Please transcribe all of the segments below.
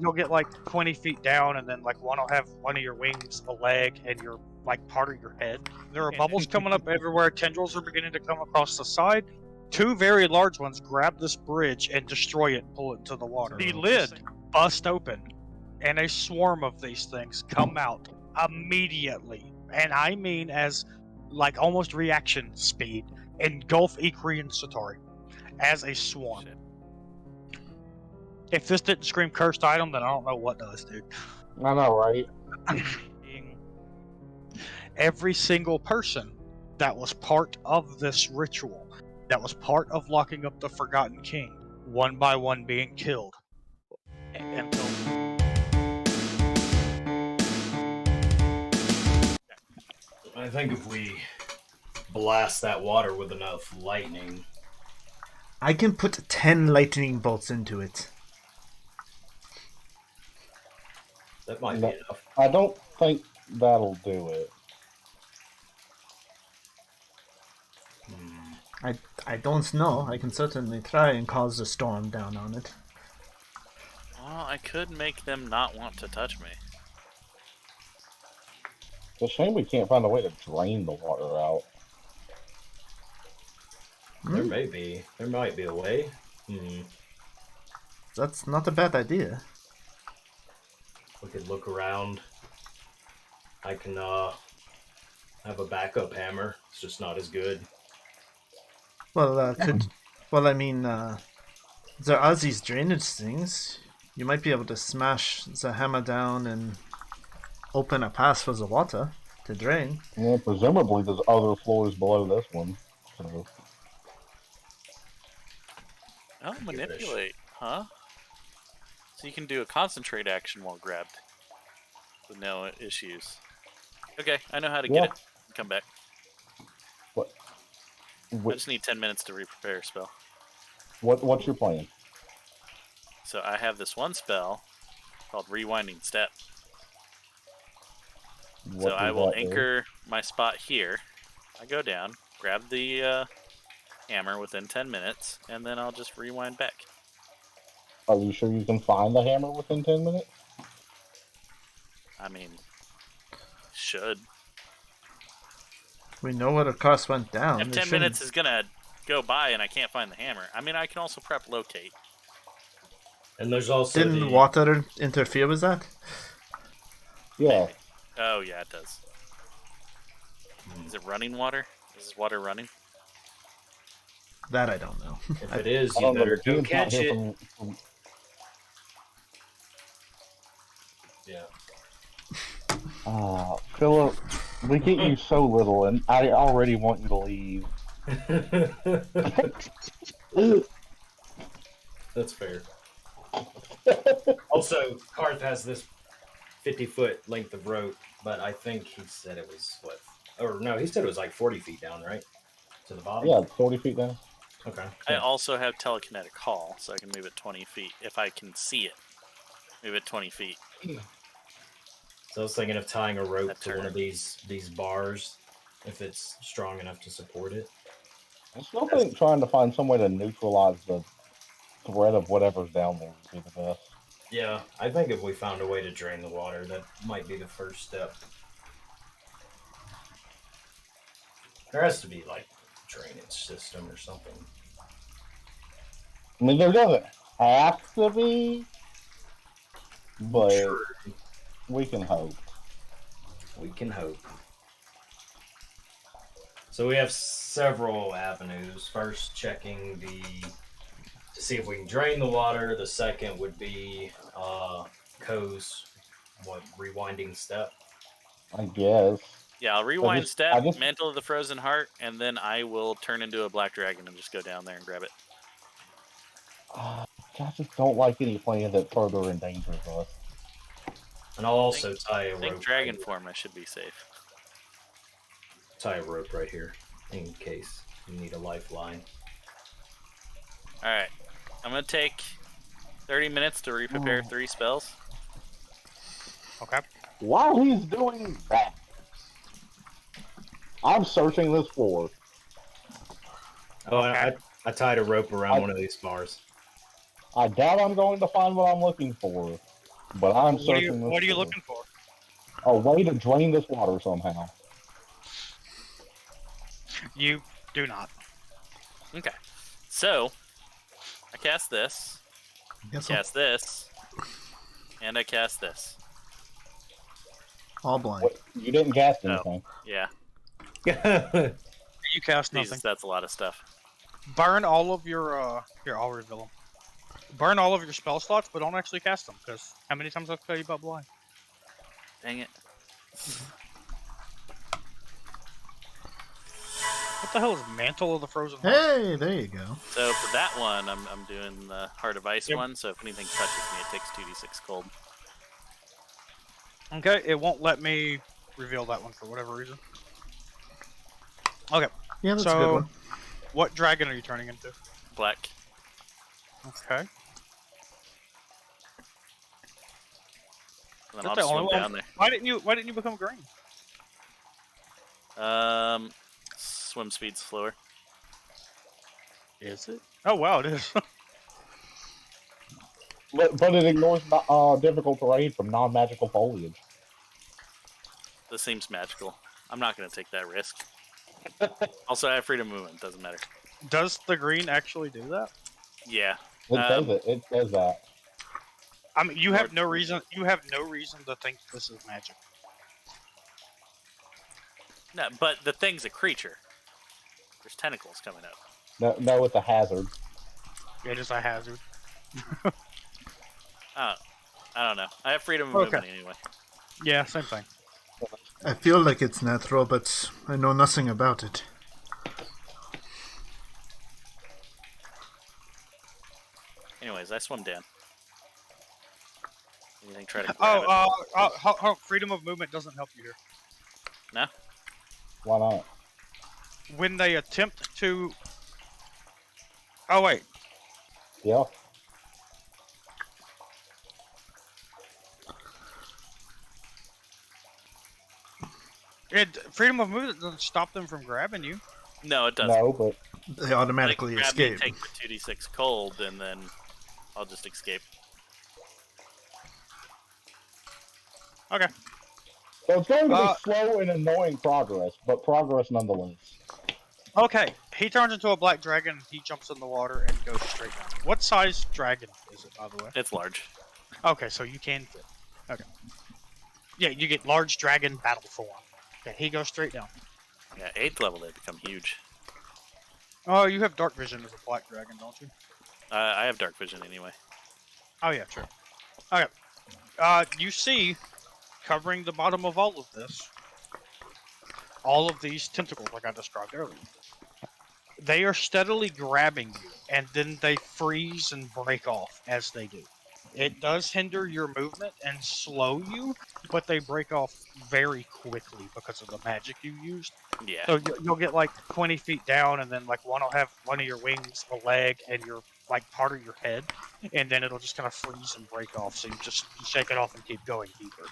you'll get like 20 feet down, and then like one will have one of your wings, a leg, and your like part of your head. There are bubbles coming up everywhere. Tendrils are beginning to come across the side. Two very large ones grab this bridge and destroy it and pull it into the water. The lid bust open, and a swarm of these things come out immediately, and I mean as like almost reaction speed, engulf Ikrie and Setari as a swarm. Shit. If this didn't scream cursed item, then I don't know what does, dude. I know, right? Every single person that was part of this ritual, that was part of locking up the Forgotten King, one by one being killed. Until I think if we blast that water with enough lightning... I can put 10 lightning bolts into it. That might be enough. I don't think that'll do it. I don't know. I can certainly try and cause a storm down on it. Well, I could make them not want to touch me. It's a shame we can't find a way to drain the water out. There may be. There might be a way. That's not a bad idea. We could look around. I can have a backup hammer. It's just not as good. Well, I mean, there are these drainage things. You might be able to smash the hammer down and open a pass for the water to drain. Yeah, presumably there's other floors below this one. So. Oh, manipulate, huh? So you can do a concentrate action while grabbed. With no issues. Okay, I know how to get it. Come back. What? I just need 10 minutes to re-prepare a spell. What's your plan? So I have this one spell called Rewinding Step. So I will anchor my spot here. I go down, grab the hammer within 10 minutes, and then I'll just rewind back. Are you sure you can find the hammer within 10 minutes? I mean, should. We know where the Karth went down. If 10 minutes is gonna go by and I can't find the hammer, I mean, I can also prep locate. And there's also Didn't water interfere with that? Yeah. Oh, yeah, it does. Is it running water? Is this water running? That I don't know. If it is, you better go catch it. Yeah. Philip, we get you so little, and I already want you to leave. That's fair. Also, Karth has this 50-foot length of rope, but I think he said it was, what? Or no, he said it was like 40 feet down, right? To the bottom? Yeah, 40 feet down. Okay. I also have telekinetic call, so I can move it 20 feet. If I can see it, move it 20 feet. So I was thinking of tying a rope to one of these bars, if it's strong enough to support it. I still think trying to find some way to neutralize the threat of whatever's down there would be the best. Yeah, I think if we found a way to drain the water, that might be the first step. There has to be, like, a drainage system or something. I mean, there doesn't have to be, but Sure. we can hope. We can hope. So we have several avenues. First, checking to see if we can drain the water. The second would be Ko's rewinding step. I guess. Yeah, I'll rewind step, I just- Mantle of the Frozen Heart, and then I will turn into a black dragon and just go down there and grab it. I just don't like any plan that further endangers us. And I'll also tie a I think rope. dragon form I should be safe. Tie a rope right here in case you need a lifeline. Alright, I'm going to take 30 minutes to re-prepare 3 spells. Okay. While he's doing that, I'm searching this floor. Oh, I tied a rope around one of these bars. I doubt I'm going to find what I'm looking for, But I'm What are searching you, this what are you for looking for? a way to drain this water somehow. You do not. Okay. So, I cast this, Guess cast this, and I cast this. all blind. What, you didn't cast Oh. anything. Yeah. You cast nothing. Jesus, that's a lot of stuff. Burn all of your here, I'll reveal them. Burn all of your spell slots, but don't actually cast them, because how many times I've tell you about blind? Dang it. What the hell is Mantle of the Frozen Heart? Hey, there you go. So for that one, I'm doing the Heart of Ice Yep. one, so if anything touches me, it takes 2d6 cold. Okay, it won't let me reveal that one for whatever reason. Okay, Yeah, that's a So- good one. what dragon are you turning into? Black. Okay. And then That's I'll the just only swim one. down there. Why didn't you become green? Swim speed's slower. Is it? Oh wow, it is. But it ignores difficult terrain from non-magical foliage. This seems magical. I'm not going to take that risk. Also, I have freedom of movement. Doesn't matter. Does the green actually do that? Yeah. It says it. It says that. I mean, you have no reason. You have no reason to think this is magic. No, but the thing's a creature. There's tentacles coming up. No, it's a hazard. It is a hazard. I don't know. I have freedom of Okay. movement anyway. Yeah, same thing. I feel like it's natural, but I know nothing about it. Anyways, I swim down. Anything try to grab it? Freedom of movement doesn't help you here. No? Why not? When they attempt to. Oh wait, Yeah. freedom of movement doesn't stop them from grabbing you. No, it doesn't. No, but They automatically They grab me, escape. take the 2d6 cold, and then I'll just escape. Okay. so it's going to Uh, be slow and annoying progress, but progress nonetheless. Okay. He turns into a black dragon. He jumps in the water and goes straight down. What size dragon is it, by the way? It's large. Okay, so you can fit. Okay. Yeah, you get large dragon battle form. Okay, he goes straight down. Yeah, 8th level, they become huge. Oh, you have dark vision as a black dragon, don't you? I have dark vision anyway. Oh yeah, true. Okay. You see, covering the bottom of all of this, all of these tentacles, like I described earlier. They are steadily grabbing you, and then they freeze and break off as they do. It does hinder your movement and slow you, but they break off very quickly because of the magic you used. Yeah. So you'll get like 20 feet down, and then like one will have one of your wings, a leg, and your like part of your head, and then it'll just kind of freeze and break off. So you just shake it off and keep going deeper.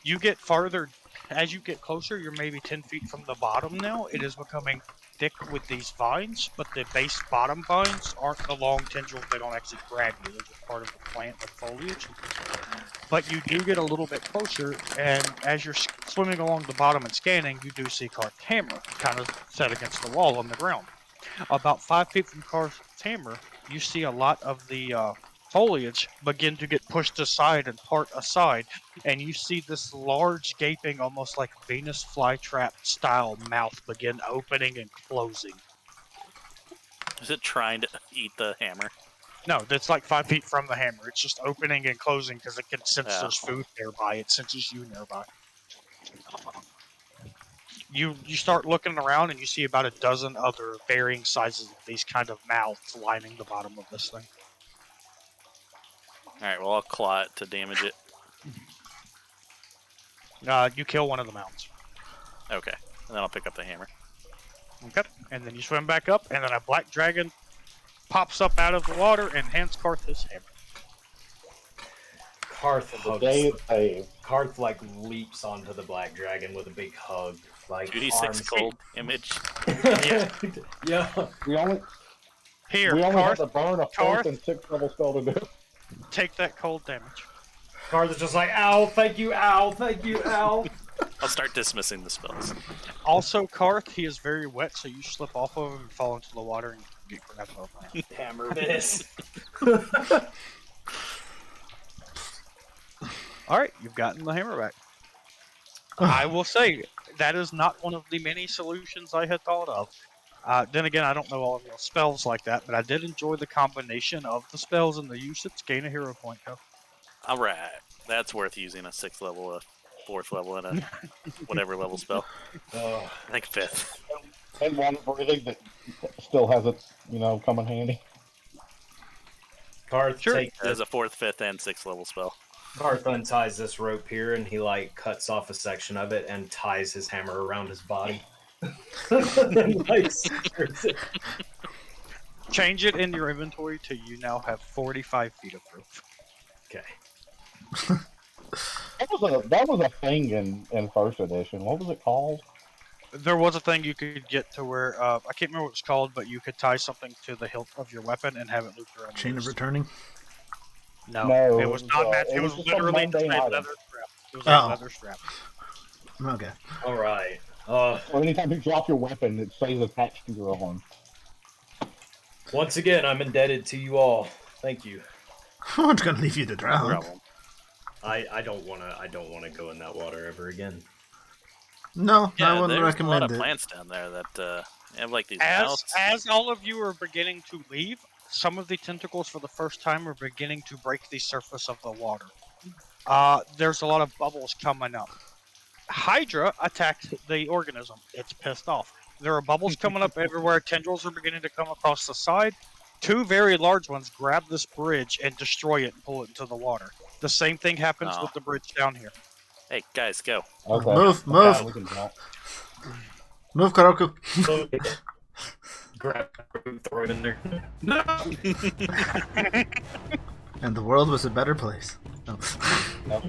You get farther as you get closer. You're maybe 10 feet from the bottom now. It is becoming thick with these vines, but the base bottom vines aren't the long tendrils. They don't actually grab you. They're just part of the plant, like foliage. But you do get a little bit closer, and as you're swimming along the bottom and scanning, you do see Karth's hammer kind of set against the wall on the ground. About 5 feet from Karth's hammer, you see a lot of the foliage begin to get pushed aside and part aside, and you see this large, gaping, almost like Venus flytrap style mouth begin opening and closing. Is it trying to eat the hammer? No, that's like 5 feet from the hammer. It's just opening and closing because it can sense Yeah. there's food nearby. It senses you nearby. You start looking around and you see about a dozen other varying sizes of these kind of mouths lining the bottom of this thing. Alright, well, I'll claw it to damage it. You kill one of the mounds. Okay. And then I'll pick up the hammer. Okay. And then you swim back up, and then a black dragon pops up out of the water and hands Karth his hammer. Karth The day hugs. is saved. Karth like leaps onto the black dragon with a big hug. Like 2d6 arms- cold image. yeah. Yeah. We only Here, have Karth, to burn a Karth. 4th and 6th level spell to do. take that cold damage. Karth is just like, ow, thank you, ow, thank you, ow. I'll start dismissing the spells. Also, Karth, he is very wet, so you slip off of him and fall into the water and get grabbed over. Hammer miss. All right, you've gotten the hammer back. I will say that is not one of the many solutions I had thought of. Then again, I don't know all of your spells like that, but I did enjoy the combination of the spells and the usage. Gain a hero point, though. All right, that's worth using a 6th level, a 4th level, and a whatever level spell. I think 5th. And one breathing that still has it, come in handy. Karth takes As a 4th, 5th, and 6th level spell. Karth unties this rope here, and he cuts off a section of it and ties his hammer around his body. And, secures it. Change it in your inventory to you now have 45 feet of rope. Okay. That was a thing in first edition. What was it called? There was a thing you could get to where I can't remember what it's called, but you could tie something to the hilt of your weapon and have it loop around. Chain of returning. No, it was not that. It was just literally some just a mundane leather item. strap. It was a leather strap. Okay. All right. Or anytime you drop your weapon, it stays attached to your arm. Once again, I'm indebted to you all. Thank you. I'm not gonna leave you to No drown. problem. I don't wanna go in that water ever again. No, Yeah, I wouldn't there's a lot recommend of it. plants down there that have like these As mouths. as all of you are beginning to leave, some of the tentacles for the first time are beginning to break the surface of the water. There's a lot of bubbles coming up. Hydra attacked the organism. It's pissed off. There are bubbles coming up everywhere. Tendrils are beginning to come across the side. 2 very large ones grab this bridge and destroy it and pull it into the water. The same thing happens Oh. with the bridge down here. Hey, guys, go. Okay. Move. Yeah, we can jump. Move, Kuroku. Grab it, throw it in there. No! And the world was a better place. No,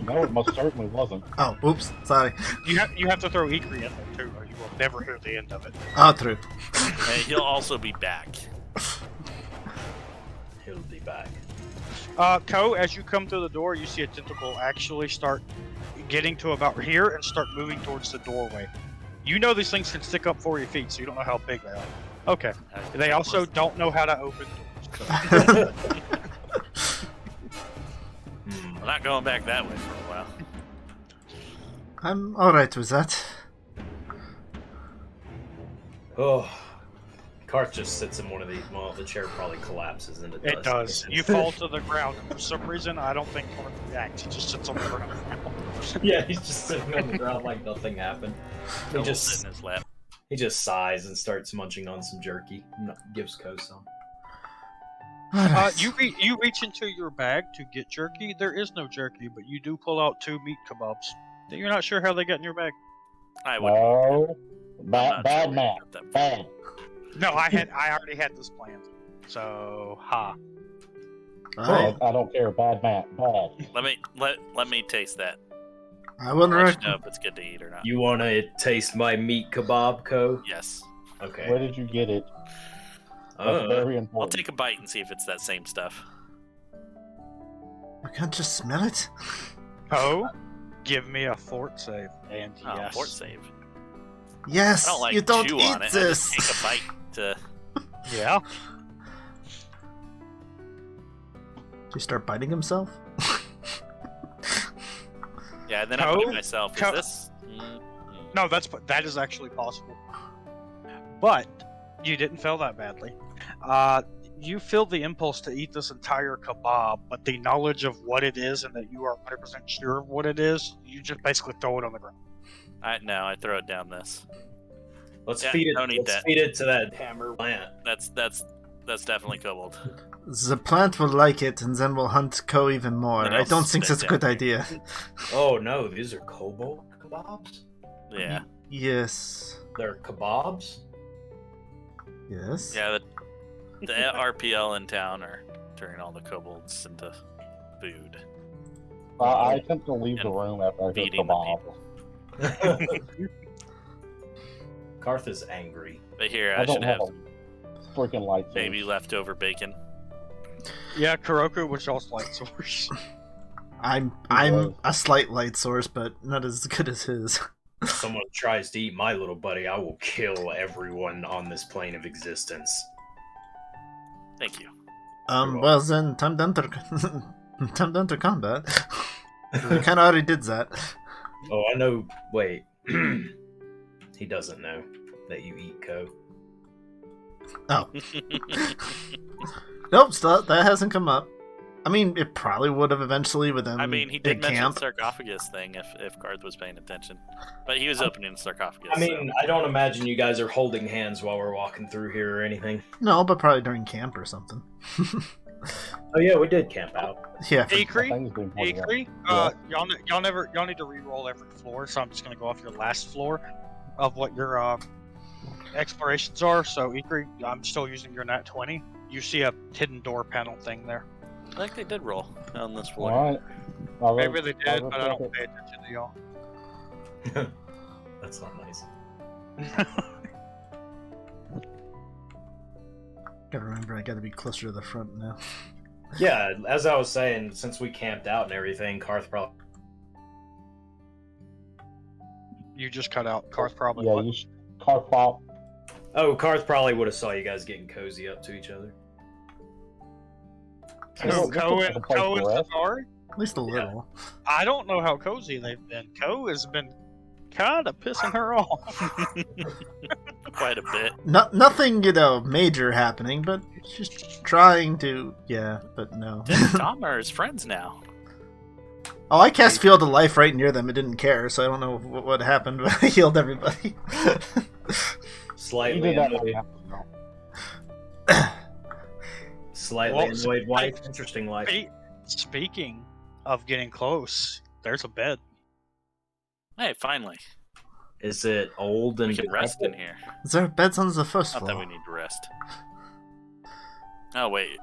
No, it most certainly wasn't. oh, oops. Sorry. You have to throw Ikrie in there too, or you will never hear the end of it. Oh, true. Hey, he'll also be back. He'll be back. Ko, as you come through the door, you see a tentacle actually start getting to about here and start moving towards the doorway. You know these things can stick up 40 feet, so you don't know how big they are. Okay. They also don't know how to open doors. I'm not going back that way for a while. I'm alright with that. Oh. Karth just sits in one of these. Well, the chair probably collapses into dust. It does. You fall to the ground. For some reason, I don't think Karth reacts. He just sits on the ground. Yeah, he's just sitting on the ground like nothing happened. He He'll just sit in his lap. he just sighs and starts munching on some jerky. Gives Ko some. Alright. You reach into your bag to get jerky. There is no jerky, but you do pull out 2 meat kebabs. You're not sure how they got in your bag. I would. No. I'm Bad, not bad sure map. about that. Bad. No, I already had this planned. So, I don't care. Bad map. Bad. Let me taste that. I wouldn't I'll let you recommend. know if it's good to eat or not. You want to taste my meat kebab, Ko? Yes. Okay. Where did you get it? That's very I'll important. take a bite and see if it's that same stuff. I can't just smell it. Ko, give me a fort save. And Oh, yes. fort save. Yes, I don't like you don't chew eat on it. I this. just take a bite to. Yeah. Did he start biting himself? Yeah, and then I'm thinking Ko- to myself, is Ko- this? No, that is actually possible. But you didn't fail that badly. You feel the impulse to eat this entire kebab, but the knowledge of what it is and that you are 100% sure of what it is, you just basically throw it on the ground. I throw it down this. Let's Yeah, feed it. don't eat Let's that. feed it to that hammer plant. That's definitely kobold. The plant will like it, and then we'll hunt Ko even more. Then I I'll don't think spit that's a down. good idea. Oh no, these are kobold kebabs. Yeah. Yes. They're kebabs. Yes. Yeah, the RPL in town are turning all the kobolds into food. I attempt to leave the room after I hear Feeding the kebab. Karth is angry. But here, I I don't should have have a freaking light. maybe leftover bacon. Yeah, Kuroku was y'all's light source. I'm a slight light source, but not as good as his. If someone tries to eat my little buddy, I will kill everyone on this plane of existence. Thank you. Well then, time to enter combat. We kind of already did that. Oh, I know. Wait. He doesn't know that you eat Ko. Oh. Nope, still, that hasn't come up. I mean, it probably would have eventually with them. I mean, he did mention camp. the sarcophagus thing if Karth was paying attention. But he was opening the sarcophagus. I mean, I don't imagine you guys are holding hands while we're walking through here or anything. No, but probably during camp or something. Oh yeah, we did camp out. Yeah. Ikrie, Yeah. y'all need to re-roll every floor. So I'm just gonna go off your last floor of what your explorations are. So Ikrie, I'm still using your nat 20. You see a hidden door panel thing there. I think they did roll on this floor. Alright. Maybe they did, but I don't pay attention to y'all. That's not nice. Gotta remember, I gotta be closer to the front now. Yeah, as I was saying, since we camped out and everything, Karth probably. You just cut out. Karth probably. Yeah, what? Karth pop. Oh, Karth probably would have saw you guys getting cozy up to each other. Ko and Setari? At least a little. I don't know how cozy they've been. Ko has been kind of pissing her off. Quite a bit. Nothing, major happening, but just trying to. Yeah, but no. Tom are his friends now. Oh, I cast Field of Life right near them. It didn't care, so I don't know what happened, but I healed everybody. Slightly annoyed. Slightly annoyed wife. Interesting life. Speaking of getting close, there's a bed. Hey, finally. Is it old and We can rest in here. Is there beds on the first Not floor? that we need to rest. Oh, wait.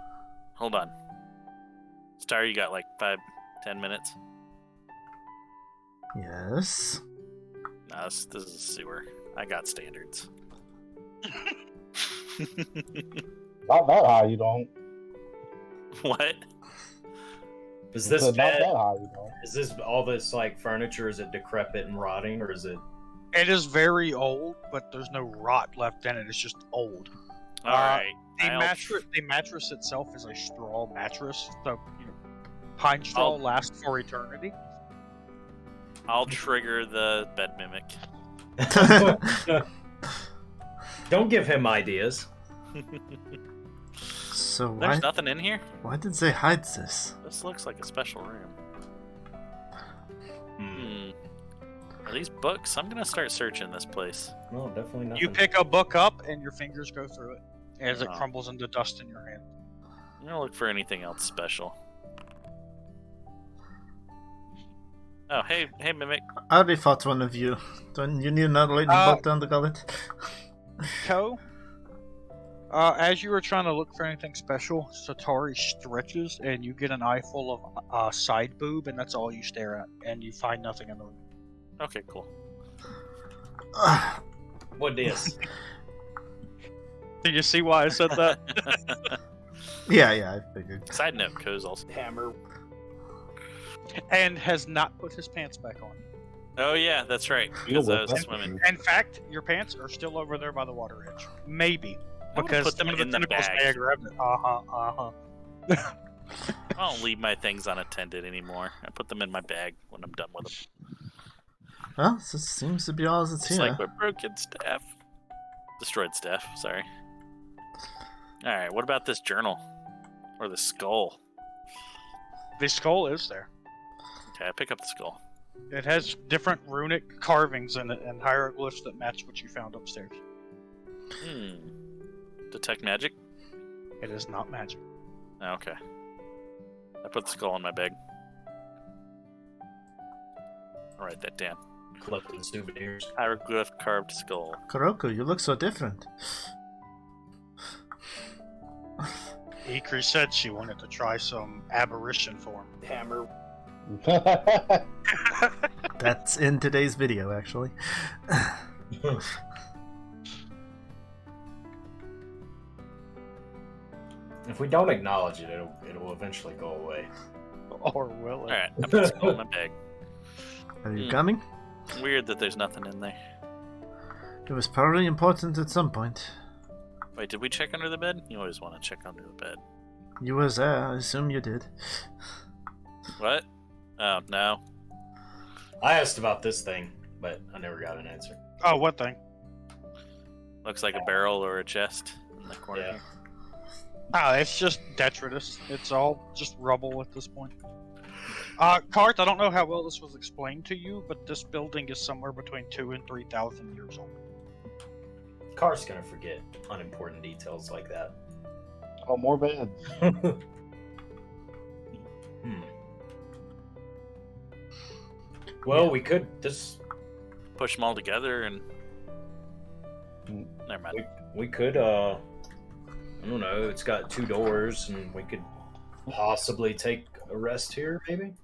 Hold on. Star, you got like 5-10 minutes? Yes. No, this is a sewer. I got standards. Not that high, you don't. What? Is this Not bed? that high, you don't. Is this all this like furniture? Is it decrepit and rotting, or is it? It is very old, but there's no rot left in it. It's just old. Alright. The mattress itself is a straw mattress, so pine straw lasts for eternity. I'll trigger the bed mimic. Don't give him ideas. So There's nothing in here? why did they hide this? This looks like a special room. Are these books? I'm gonna start searching this place. No, definitely not. You pick a book up, and your fingers go through it as it Oh. crumbles into dust in your hand. I'm gonna look for anything else special. Oh, hey, Mimic. I already fought one of you. Don't you need another lightning bolt down the gullet? Ko, as you were trying to look for anything special, Setari stretches, and you get an eyeful of side boob, and that's all you stare at, and you find nothing in the room. Okay, cool. What is? Do you see why I said that? Yeah, I figured. Side note, Ko's also hammer. And has not put his pants back on. Oh yeah, that's right. Because I was swimming. In fact, your pants are still over there by the water edge. Maybe. I would've Because put them one of in the tentacles bag. may have grabbed it. I don't leave my things unattended anymore. I put them in my bag when I'm done with them. Well, this seems to be all that's It's here. like with broken staff. Destroyed staff, sorry. Alright, what about this journal? Or the skull? The skull is there. Okay, I pick up the skull. It has different runic carvings in it and hieroglyphs that match what you found upstairs. Detect magic? It is not magic. Okay. I put the skull in my bag. I'll write that down. Collecting souvenirs. Hieroglyph carved skull. Kuroku, you look so different. Ikrie said she wanted to try some aberration form. Hammer. That's in today's video, actually. If we don't acknowledge it, it'll eventually go away. Or will it? Alright, I put skull in my bag. Are you Hmm. coming? Weird that there's nothing in there. It was probably important at some point. Wait, did we check under the bed? You always want to check under the bed. You was there, I assume you did. What? Oh, no. I asked about this thing, but I never got an answer. Oh, what thing? Looks like a barrel or a chest in the corner Yeah. here. Ah, it's just detritus. It's all just rubble at this point. Karth, I don't know how well this was explained to you, but this building is somewhere between 2,000 and 3,000 years old. Karth's gonna forget unimportant details like that. Oh, more beds. Well, Yeah. we could this. Push them all together and... Mm. Never mind. We could. I don't know. It's got 2 doors, and we could possibly take a rest here, maybe.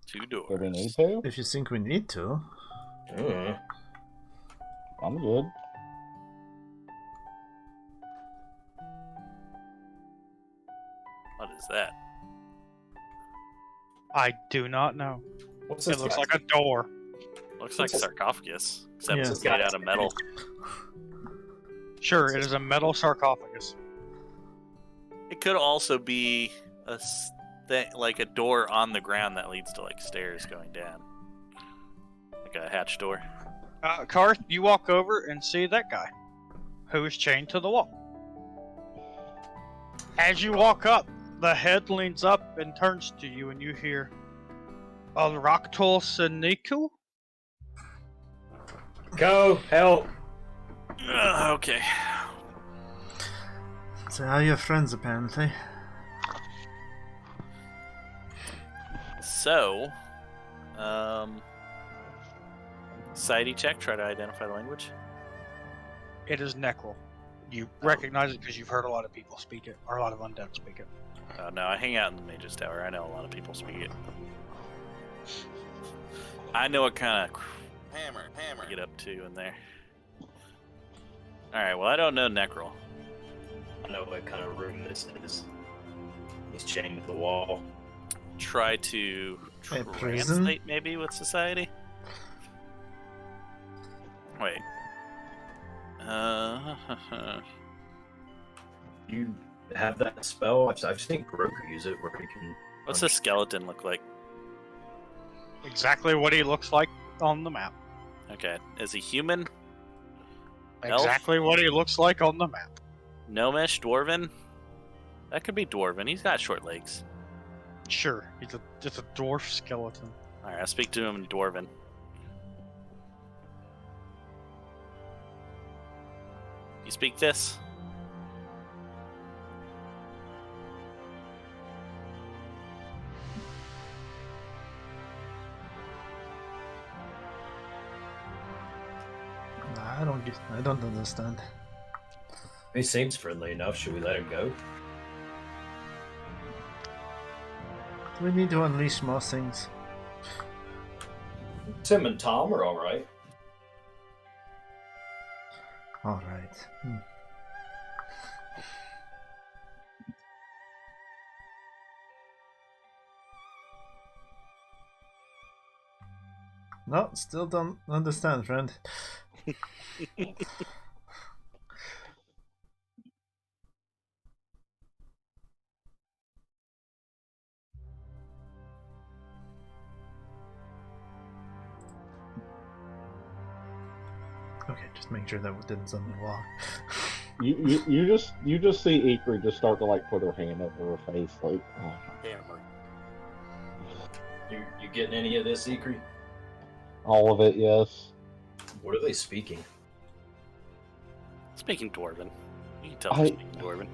2 doors. Do we need to? If you think we need to. I'm good. What is that? I do not know. What's It this? looks guy? like a door. Looks like a sarcophagus, except Yeah. it's made out of metal. Sure, it is a metal sarcophagus. It could also be a like a door on the ground that leads to like stairs going down, like a hatch door. Karth, you walk over and see that guy, who is chained to the wall. As you walk up, the head leans up and turns to you, and you hear, "Alraktul Seniku?" Go help. Okay. So how are your friends, apparently? So, society check. Try to identify the language. It is Necrol. You recognize it because you've heard a lot of people speak it, or a lot of undead speak it. Oh no, I hang out in the Mage's Tower. I know a lot of people speak it. I know what kind of hammer get up to in there. Alright, well I don't know Necrol. I know what kind of room this is. He's chained to the wall. Try to A prison? translate maybe with society? Wait. You have that spell? I've seen Kuroku use it where he can. What's a skeleton look like? Exactly what he looks like on the map. Okay. Is he human? Elf? Exactly what he looks like on the map. Gnomish? Dwarven? That could be Dwarven. He's got short legs. Sure, he's just a dwarf skeleton. Alright, I'll speak to him in Dwarven. You speak this? Nah, I don't understand. He seems friendly enough. Should we let him go? Do we need to unleash more things? Tim and Tom are all right. Alright. No, still don't understand, friend. Okay, just make sure that didn't suddenly walk. You just see Ikrie just start to like put her hand over her face like. Oh. You getting any of this, Ikrie? All of it, yes. What are they speaking? Speaking Dwarven. You can tell they're speaking Dwarven.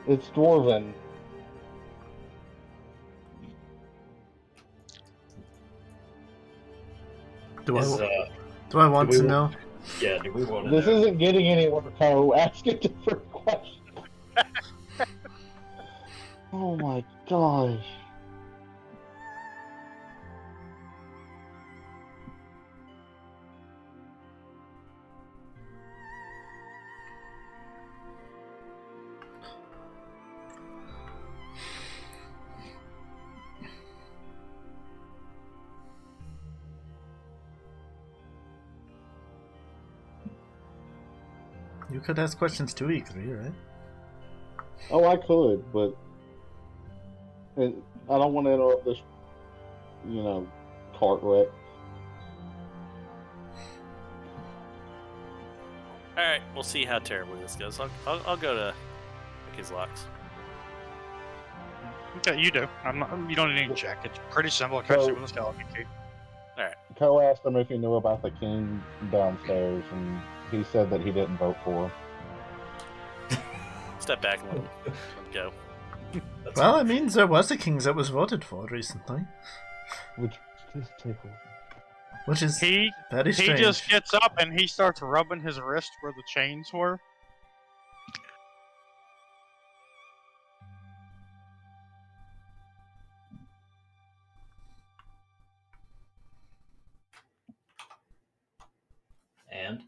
It's Dwarven. Do Is, I want do to we know? Yeah, do we want to This know? isn't getting anywhere, Ko. Ask a different question. Oh my gosh. You could ask questions to Ikrie, right? Oh, I could, but I don't want to interrupt this, cart wreck. Alright, we'll see how terribly this goes. I'll go to his locks. Okay, you do. You don't need to check. It's pretty simple. It catches you with a skeleton key. Co asked him if he knew about the king downstairs, and he said that he didn't vote for him. Step back and let him go. Well, it means there was a king that was voted for recently. Which just tickled. Which is He very strange. He just gets up and he starts rubbing his wrist where the chains were. And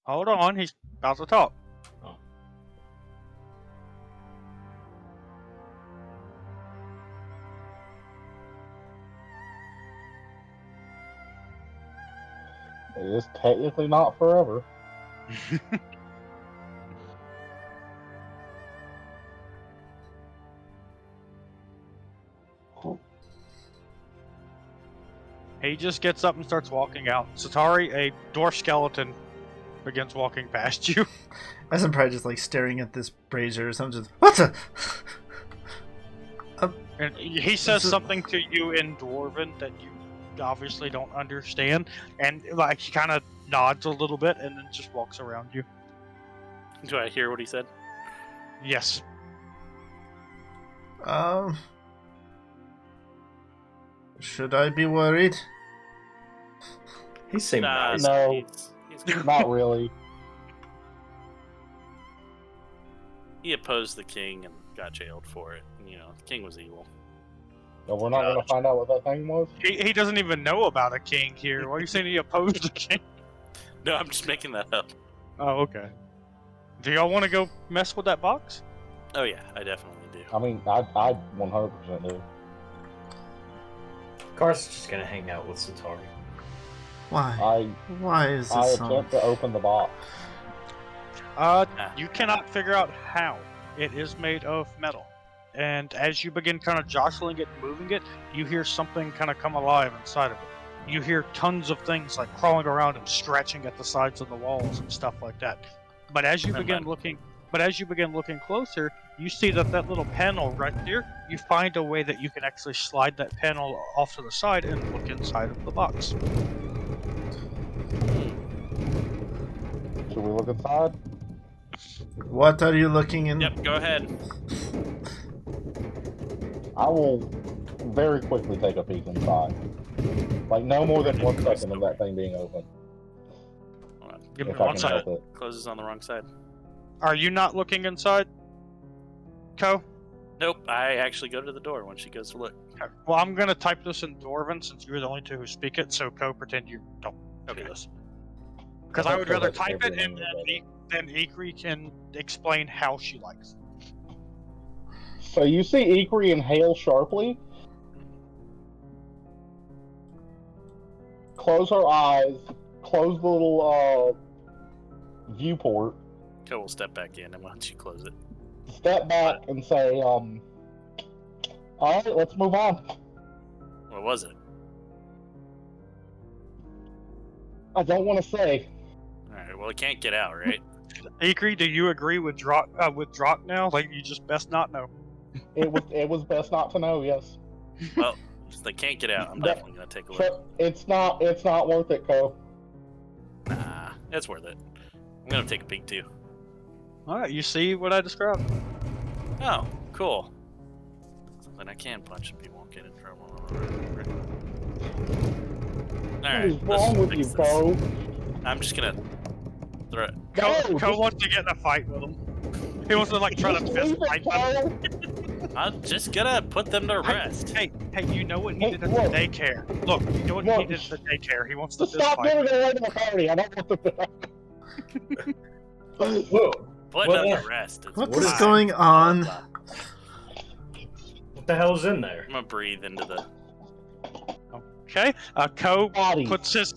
Hold on, he's about to talk. oh, It is technically not forever. He just gets up and starts walking out. Setari, a dwarf skeleton, begins walking past you. As I'm probably just like staring at this brazier or something. Just, what the? And he says something to you in Dwarven that you obviously don't understand. And like he kind of nods a little bit and then just walks around you. Do I hear what he said? Yes. Should I be worried? he seemed nice. No. He's good. Not really. He opposed the king and got jailed for it. The king was evil. No, we're not going to find out what that thing was. He doesn't even know about a king here. Why are you saying he opposed the king? No, I'm just making that up. Oh, okay. Do y'all want to go mess with that box? Oh yeah, I definitely do. I mean, I 100% do. Karth's just gonna hang out with Setari. Why? Why is I this so? attempt to open the box. You cannot figure out how. It is made of metal. And as you begin kind of jostling it, moving it, you hear something kind of come alive inside of it. You hear tons of things like crawling around and scratching at the sides of the walls and stuff like that. But as you begin looking closer, you see that little panel right there, you find a way that you can actually slide that panel off to the side and look inside of the box. Should we look inside? What are you looking in? Yep, go ahead. I will very quickly take a peek inside. Like, no more than 1 second of that thing being open. Hold on. Give me If I one can second. help it. Closes on the wrong side. Are you not looking inside, Ko? Nope, I actually go to the door when she goes to look. Okay. Well, I'm going to type this in Dwarven since you're the only two who speak it, so Ko, pretend you don't do this. Because I would rather type it and then Ikrie can explain how she likes. So you see Ikrie inhale sharply, close her eyes, close the little viewport, Co will step back in, and once you close it. step back and say, alright, let's move on. What was it? I don't want to say. Alright, well, it can't get out, right? Ikrie, do you agree with Drock now? Like, you just best not know. It was best not to know, yes. Well, if they can't get out, I'm definitely going to take a look. So it's not worth it, Ko. Nah, it's worth it. I'm going to take a peek, too. Alright, you see what I described? Oh, cool. Something I can punch and people won't get in trouble. What is Alright, wrong with you, Ko? I'm just going to throw it. Ko wants to get in a fight with him. He wants to, like, try to Just fist leave it, fight them. Ko. I'm just going to put them to rest. Hey, you know what he Hey, did at look. the daycare. Look, you know what he Look. did at the daycare. He wants to Just fist stop fight. giving it away to the party. I don't want to. Whoa! Put What them the- to rest. It's What What is is- going on? What the hell's in there? I'm going to breathe into the... Okay, Ko Body. puts his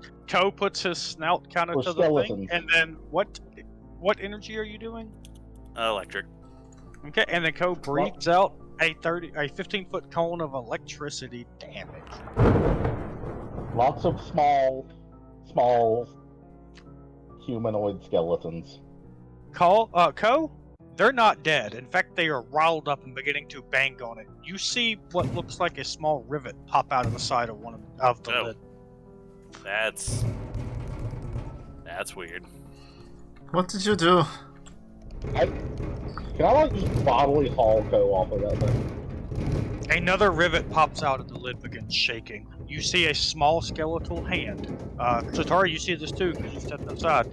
snout kind Or of to the thing, skeletons. and then what what energy are you doing? Electric. Okay, and then Ko breathes out a 15-foot cone of electricity damage. Lots of small humanoid skeletons. Ko, they're not dead. In fact, they are riled up and beginning to bang on it. You see what looks like a small rivet pop out of the side of one of the lid. That's weird. What did you do? Can I like just bodily haul Ko off of that thing? Another rivet pops out and the lid begins shaking. You see a small skeletal hand. Setari, you see this too because you stepped inside.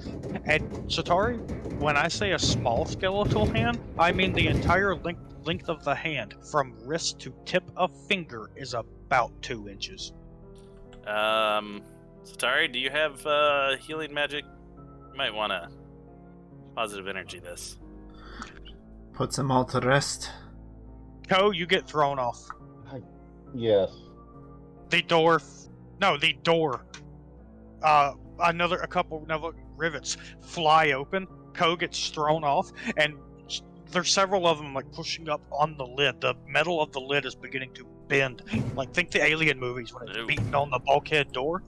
And Setari, when I say a small skeletal hand, I mean the entire length of the hand, from wrist to tip of finger, is about 2 inches. Setari, do you have healing magic? You might want to positive energy this. Put them all to rest. Ko, you get thrown off. Yes. The door. A couple rivets fly open. Ko gets thrown off, and there's several of them like pushing up on the lid. The metal of the lid is beginning to bend. Like think the Alien movies when it's beating on the bulkhead door.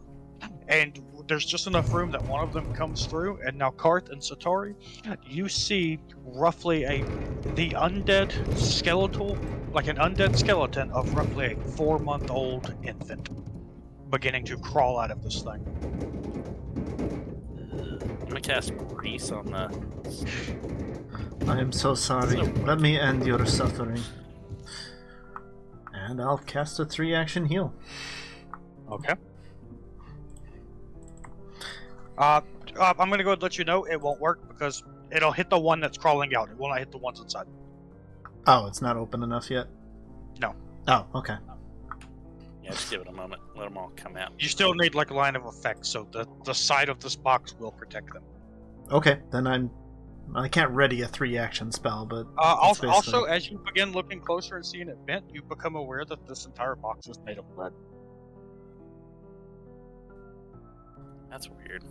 And there's just enough room that one of them comes through. And now Karth and Setari, you see roughly the undead skeleton of roughly a 4-month-old infant beginning to crawl out of this thing. I'm gonna cast grease on the. I am so sorry. Let me end your suffering. And I'll cast a 3-action heal. Okay. I'm gonna go ahead and let you know it won't work because it'll hit the one that's crawling out. It will not hit the ones inside. Oh, it's not open enough yet? No. Oh, okay. Yeah, just give it a moment. Let them all come out. You still need like a line of effect, so the side of this box will protect them. Okay, then I can't ready a 3-action spell, but also, as you begin looking closer and seeing it bent, you become aware that this entire box is made of lead. That's weird.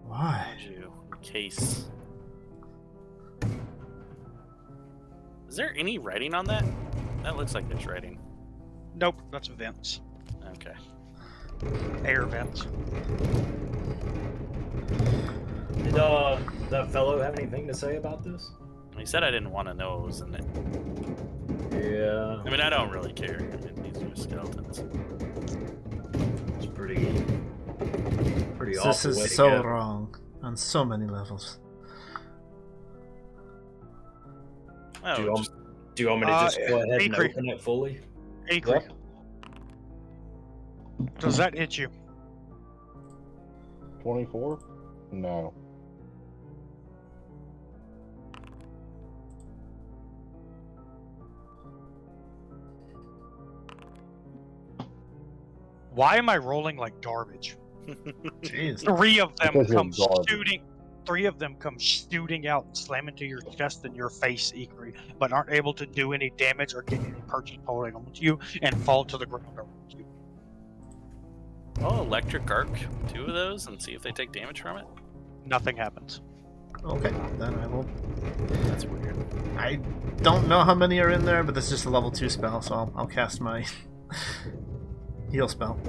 Why? Would you encase? Is there any writing on that? That looks like there's writing. Nope, that's vents. Okay. Air vents. Did that fellow have anything to say about this? He said I didn't want to know what was in it. Yeah. I mean, I don't really care. I mean, these are skeletons. It's pretty awful. This is so wrong on so many levels. Oh, Do you want me to just go ahead and Ikrie. open it fully? Ikrie, Yep. does that hit you? 24? No. Why am I rolling like garbage? Jeez. Three of them Because you're come garbage. shooting out and slam into your chest and your face, Ikrie, but aren't able to do any damage or get any purchase holding on to you and fall to the ground around you. Oh, electric arc 2 of those and see if they take damage from it. Nothing happens. Okay, then I will. That's weird. I don't know how many are in there, but this is just a level 2 spell, so I'll cast my heal spell.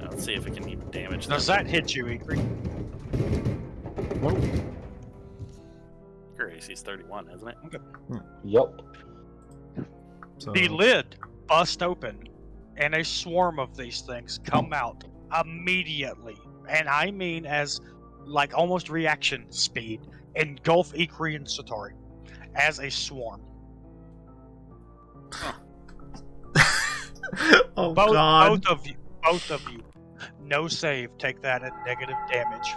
Let's see if it can even damage Does them. that hit you, Ikrie? Nope. Your AC's 31, isn't it? Yep. So, The lid busts open, and a swarm of these things come out immediately. And I mean as, like, almost reaction speed. Engulf Ikrie and Setari as a swarm. oh Both god. both of you. No save. Take that at negative damage.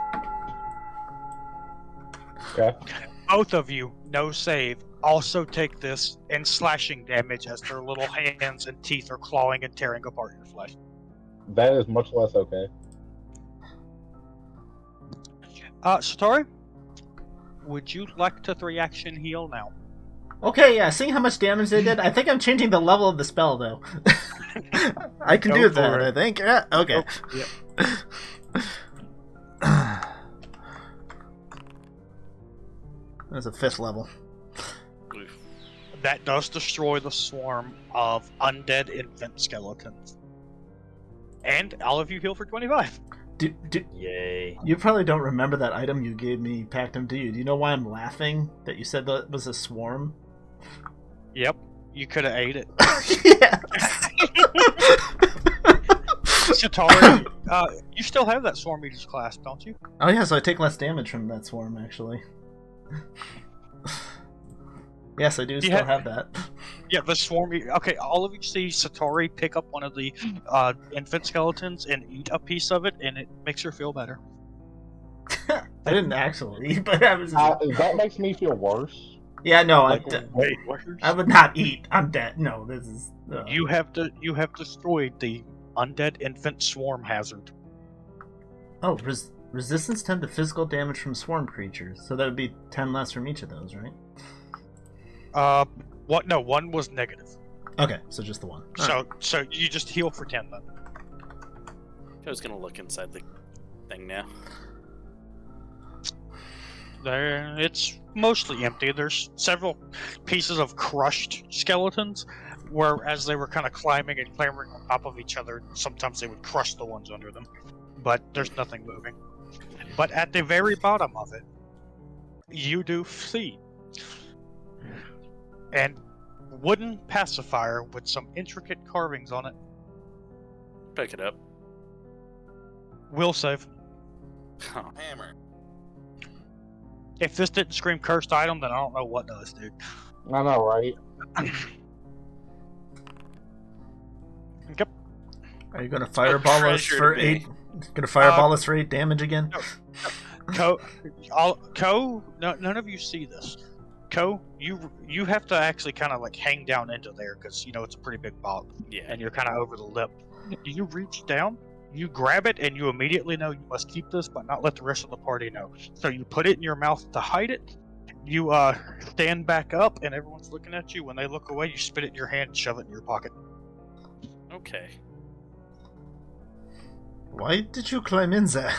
Okay. Both of you, no save. Also take this and slashing damage as their little hands and teeth are clawing and tearing apart your flesh. That is much less okay. Setari, would you like to 3-action heal now? Okay, yeah, seeing how much damage they did, I think I'm changing the level of the spell, though. I can Go do for that, it. I think. Yeah, okay. Yeah. That's a 5th level. Oof. That does destroy the swarm of undead infant skeletons. And all of you heal for 25. Yay. You probably don't remember that item you gave me, Pactum, do you? Do you know why I'm laughing? That you said that was a swarm? Yep, you could have ate it. Yeah. Setari, you still have that Swarm Eater's class, don't you? Oh yeah, so I take less damage from that swarm, actually. Yes, I do still have that. Yeah, the Swarm Eater. Okay, all of you see Setari pick up one of the infant skeletons and eat a piece of it, and it makes her feel better. I didn't actually, but I was. That makes me feel worse. Yeah, no, Like, wait, I would not eat undead. No, this is. You have destroyed the undead infant swarm hazard. Oh, resistance 10 to physical damage from swarm creatures. So that would be 10 less from each of those, right? What? No, one was negative. Okay, so just the one. So you just heal for 10 then. I was gonna look inside the thing now. There, it's mostly empty. There's several pieces of crushed skeletons, where as they were kind of climbing and clambering on top of each other, sometimes they would crush the ones under them. But there's nothing moving. But at the very bottom of it, you do see an wooden pacifier with some intricate carvings on it. Pick it up. Will save. Oh, hammer. If this didn't scream cursed item, then I don't know what does, dude. I know, right? Yep. Are you gonna fireball us for 8? Gonna fireball us for 8 damage again? No. None of you see this. Ko, you have to actually kind of like hang down into there because it's a pretty big bog, Yeah. and you're kind of over the lip. You reach down, you grab it, and you immediately know you must keep this, but not let the rest of the party know. So you put it in your mouth to hide it. You stand back up, and everyone's looking at you. When they look away, you spit it in your hand, and shove it in your pocket. Okay. Why did you climb in there?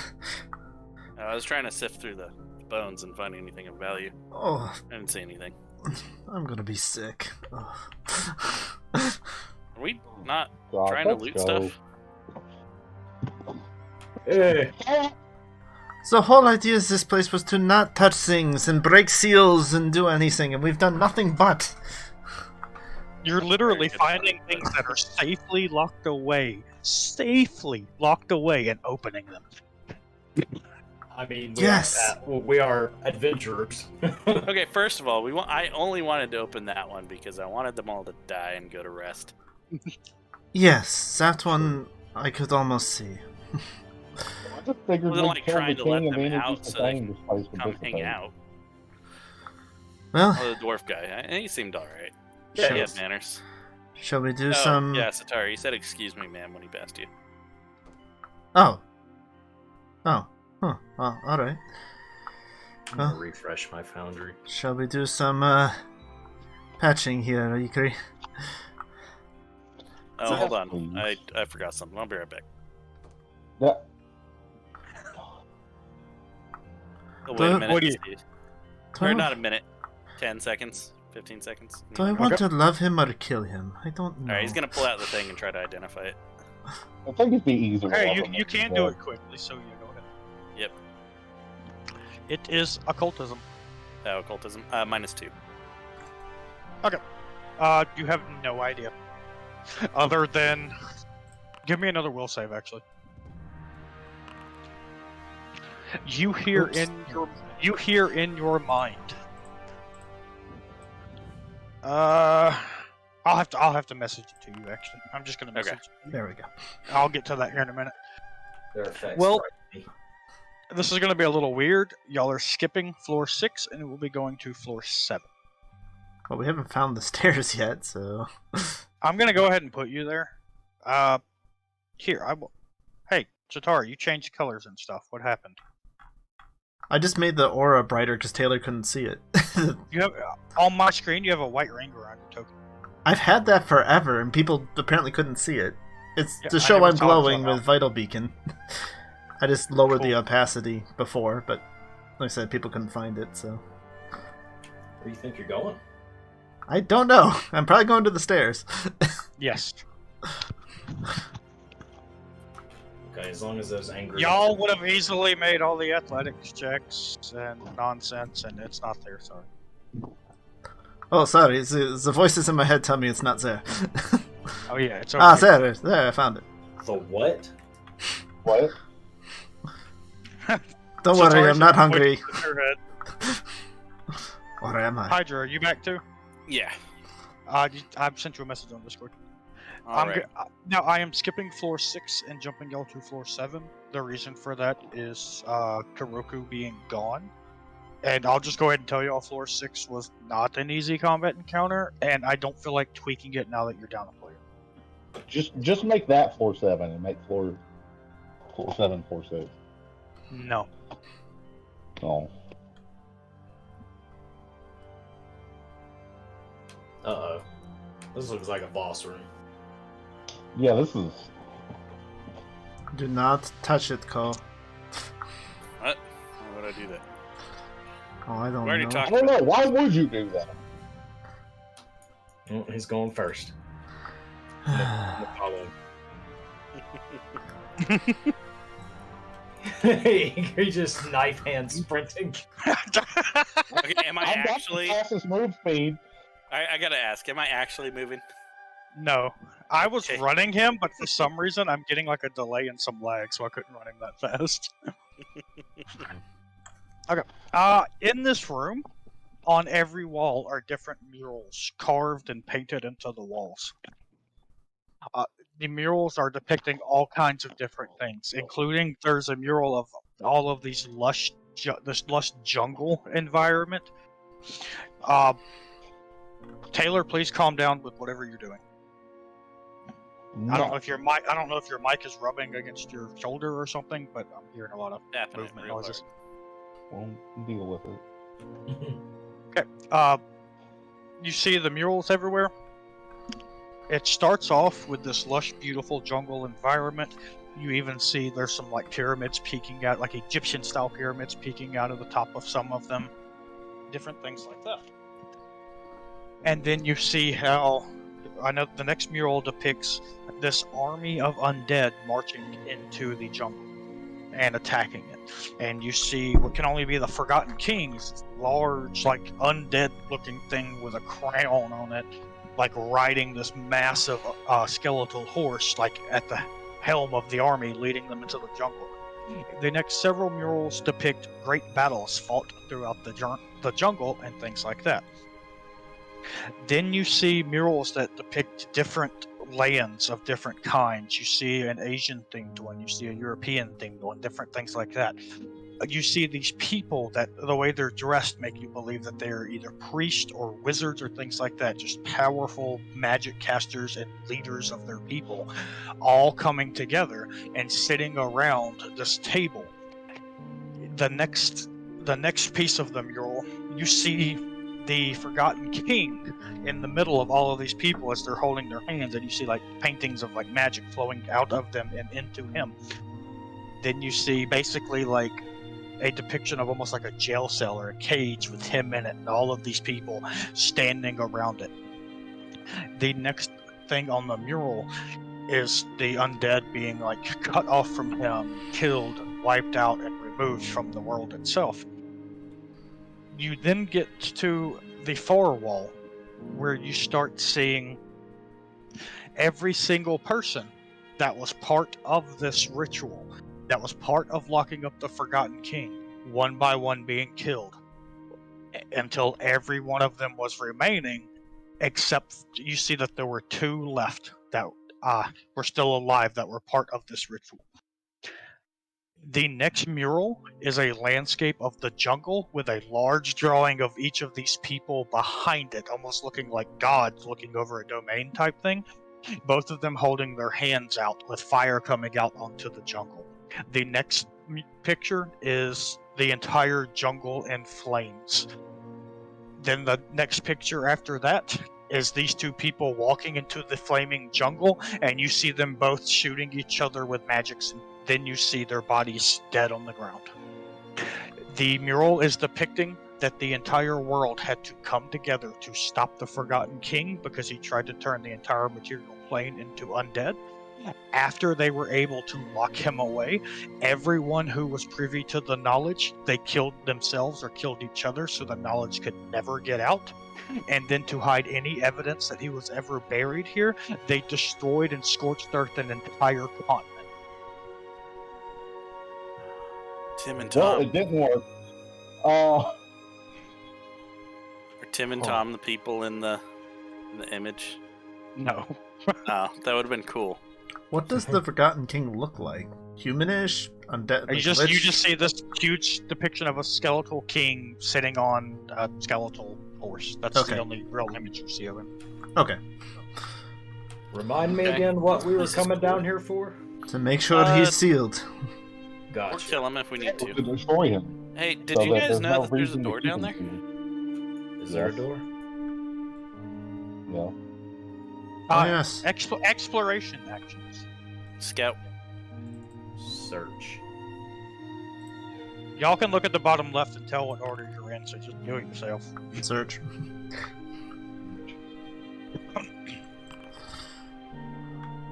I was trying to sift through the bones and find anything of value. Oh, I didn't see anything. I'm gonna be sick. Oh. Are we not God, trying to let's loot go. stuff? Eh. The whole idea of this place was to not touch things and break seals and do anything, and we've done nothing but. You're literally finding things that are safely locked away, and opening them. I mean, Yes. we are adventurers. Okay, first of all, I only wanted to open that one because I wanted them all to die and go to rest. Yes, that one I could almost see. I just figured Wasn't we'd like kill the trying to let king and them then out introduce the so they thing, this place would Come hang dissipate. out. Well, Oh, the dwarf guy. He seemed alright. Yeah, He yes. had manners. shall we do Oh, some... yeah, Setari. He said, "Excuse me, ma'am," when he passed you. Oh. Oh. Huh. Well, alright. I'm gonna refresh my foundry. Shall we do some, patching here, Ikrie? Oh, Yes, hold on. please. I forgot something. I'll be right back. Yeah. Oh, wait a Do- minute. what do you- Steve. Do Or I, not a minute. 10 seconds. 15 seconds. do I want to love him or kill him? I don't know. Alright, he's gonna pull out the thing and try to identify it. I think it'd be easier. to Hey, love you him you than can to do kill. it quickly, so go ahead. Yep. It is occultism. Oh, occultism. -2. You have no idea. Other than... Give me another will save, actually. You hear Oops. in your mind. I'll have to message it to you, actually. I'm just gonna message it. There we go. I'll get to that here in a minute. Their effects. Well- frighten me. This is gonna be a little weird. Y'all are skipping floor 6, and it will be going to floor 7. Well, we haven't found the stairs yet, so... I'm gonna go ahead and put you there. Here, I will. Hey, Setari, you changed colors and stuff. What happened? I just made the aura brighter because Taylor couldn't see it. You have on my screen. You have a white ring around your token. I've had that forever, and people apparently couldn't see it. It's Yeah, to I show never I'm saw it glowing somehow. with Vital Beacon. I just lowered the Cool. opacity before, but like I said, people couldn't find it, so... Where you think you're going? I don't know. I'm probably going to the stairs. Yes. Okay, as long as those angry... Y'all would have easily made all the athletics checks and nonsense, and it's not there, sorry. Oh, sorry. The voices in my head tell me it's not there. Oh yeah, it's okay. There, I found it. The what? What? Don't So worry, sorry, I'm not so hungry. voices in your head. Or am I? Hydra, are you back too? Yeah. I've sent you a message on Discord. All right. Now I am skipping floor 6 and jumping y'all to floor 7. The reason for that is Kuroku being gone. And I'll just go ahead and tell y'all floor 6 was not an easy combat encounter, and I don't feel like tweaking it now that you're down a player. Just make that floor 7 and make floor 7 floor 6. No. Oh. Uh-oh. This looks like a boss room. Yeah, this is. Do not touch it, Cole. What? Why would I do that? Oh, I don't We already know. talked- I don't know. Why would you do that? Oh, he's going first. Follow He just knife hand sprinting. Okay, am I I've got actually? the fastest move speed. I gotta ask. Am I actually moving? No. I was Okay. running him, but for some reason I'm getting like a delay and some lag, so I couldn't run him that fast. Okay. In this room, on every wall are different murals carved and painted into the walls. The murals are depicting all kinds of different things, including there's a mural of all of these this lush jungle environment. Taylor, please calm down with whatever you're doing. I don't know if your mic is rubbing against your shoulder or something, but I'm hearing a lot of Tapping it movement real noises. Well, deal with it. Okay. You see the murals everywhere? It starts off with this lush, beautiful jungle environment. You even see there's some like pyramids peeking out, like Egyptian-style pyramids peeking out of the top of some of them. Different things like that. And then you see how, I know the next mural depicts this army of undead marching into the jungle and attacking it. And you see what can only be the Forgotten King's large, like undead-looking thing with a crown on it, like riding this massive skeletal horse, like at the helm of the army, leading them into the jungle. The next several murals depict great battles fought throughout the jungle and things like that. Then you see murals that depict different lands of different kinds. You see an Asian themed one, you see a European themed one, different things like that. You see these people that the way they're dressed make you believe that they're either priests or wizards or things like that, just powerful magic casters and leaders of their people, all coming together and sitting around this table. The next piece of the mural, you see the Forgotten King in the middle of all of these people as they're holding their hands, and you see like paintings of like magic flowing out of them and into him. Then you see basically like a depiction of almost like a jail cell or a cage with him in it and all of these people standing around it. The next thing on the mural is the undead being like cut off from him, killed, wiped out, and removed from the world itself. You then get to the far wall where you start seeing every single person that was part of this ritual, that was part of locking up the Forgotten King, one by one being killed, until every one of them was remaining, except you see that there were 2 left that were still alive that were part of this ritual. The next mural is a landscape of the jungle with a large drawing of each of these people behind it, almost looking like gods looking over a domain type thing. Both of them holding their hands out with fire coming out onto the jungle. The next picture is the entire jungle in flames. Then the next picture after that is these 2 people walking into the flaming jungle, and you see them both shooting each other with magics, and then you see their bodies dead on the ground. The mural is depicting that the entire world had to come together to stop the Forgotten King because he tried to turn the entire material plane into undead. After they were able to lock him away, everyone who was privy to the knowledge, they killed themselves or killed each other so the knowledge could never get out. And then to hide any evidence that he was ever buried here, they destroyed and scorched earth an entire continent. Tim and Well, Tom. it didn't work. Are Tim and Tom the people in the image? No. Oh, that would have been cool. What does the Forgotten King look like? Humanish? Undead? You just see this huge depiction of a skeletal king sitting on a skeletal horse. That's Okay. the only real image you see of him. Okay. Remind me Okay. again what we were This is coming cool. down here for? To make sure he's sealed. Or Gotcha. kill him if we need To to. destroy him. Hey, did so you that guys there's know no that there's a reason to door keep down him there? sealed. Is there a Yes. door? Yeah. Oh, yes. Exploration actions. Scout. Search. Y'all can look at the bottom left and tell what order you're in, so just do it yourself. Search.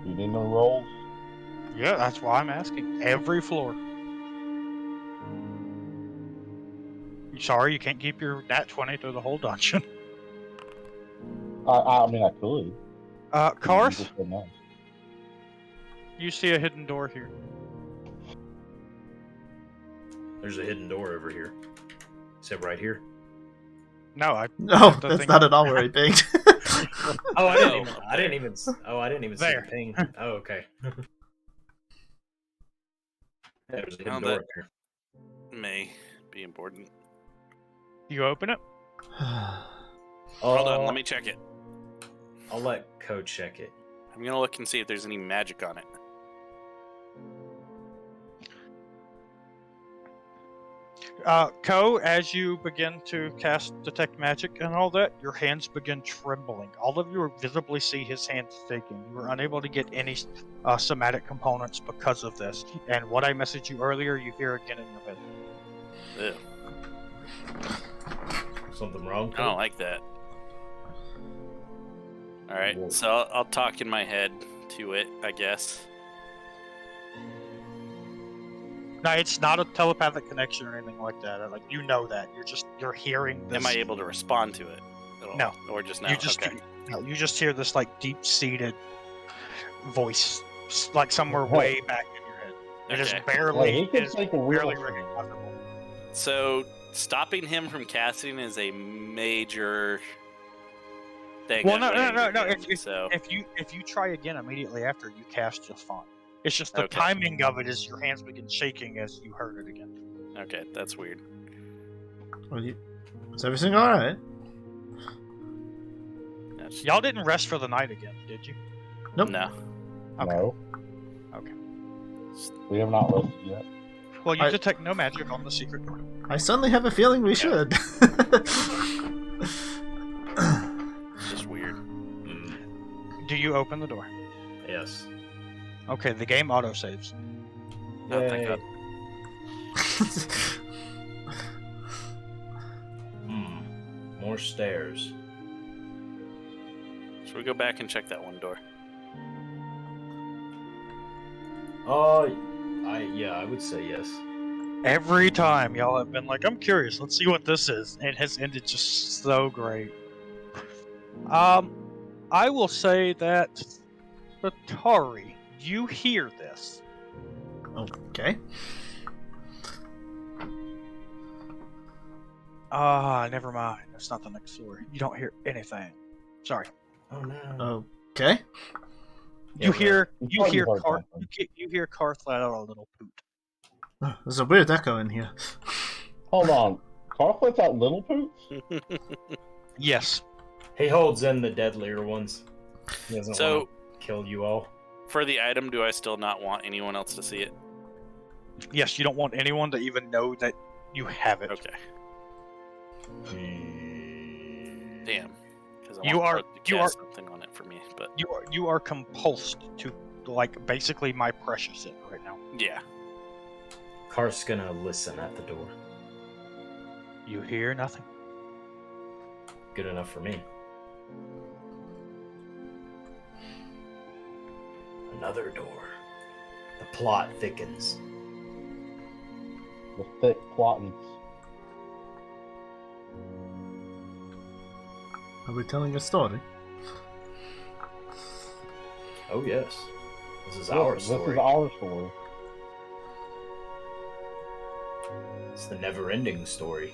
You need no rolls? Yeah, that's why I'm asking. Every floor. Sorry, you can't keep your nat 20 through the whole dungeon. I mean, I could. You Karth, just don't know. you see a hidden door here. There's a hidden door over here. Is it right here? No, I. No, The that's thing- not at all where I picked. Oh, I No. didn't even see There. the ping. Oh, okay. There's a hidden Oh, door that- up here. May be important. You open it. Hold on, let me check it. I'll let Code check it. I'm gonna look and see if there's any magic on it. Ko, as you begin to cast Detect Magic and all that, your hands begin trembling. All of you visibly see his hands shaking. You are unable to get any somatic components because of this. And what I messaged you earlier, you hear again in your head. Ew, Something wrong? I don't like that. Alright, Whoa. so I'll talk in my head to it, I guess. No, it's not a telepathic connection or anything like that. Like, you know that. You're hearing this. Am I able to respond to it at all? No. Or just now? You just okay. no, you just hear this like deep-seated voice, like somewhere Okay. way back in your head. It is Okay. barely, Like, he can it is take a real barely thing. recognizable. So stopping him from casting is a major thing. Well, that no, would no, anger no. him, so If you try again immediately after, you cast just fine. It's just the Okay. timing of it is your hands begin shaking as you heard it again. okay, that's weird. Is everything alright? That's, Y'all didn't rest for the night again, did you? Nope. No. Okay. No. Okay. We have not rested yet. Well, you I- detect no magic on the secret door. I suddenly have a feeling we should. It's just weird. Do you open the door? Yes. Okay, the game autosaves. Oh, thank Yay. God. More stairs. Should we go back and check that one door? I would say yes. Every time y'all have been like, I'm curious, let's see what this is. It has ended just so great. I will say that Setari, you hear this. Okay. Never mind. That's not the next story. You don't hear anything. Sorry. Oh no. Okay. You hear You thought you heard Karth. something. You hear Karth let out a little poot. Oh, there's a weird echo in here. Hold on. Karth lets out little poops? Yes. He holds in the deadlier ones. He doesn't So- want to kill you all. For the item, do I still not want anyone else to see it? Yes. You don't want anyone to even know that you have it. Okay. Damn. Because I You want are- Karth to you cast something on it for me, but You are compulsed to like basically my precious it right now. yeah. Karth's gonna listen at the door. You hear nothing. Good enough for me. Another door. The plot thickens. The thick plottings. Are we telling a story? Oh yes. This is our story. This is our story. It's the never-ending story.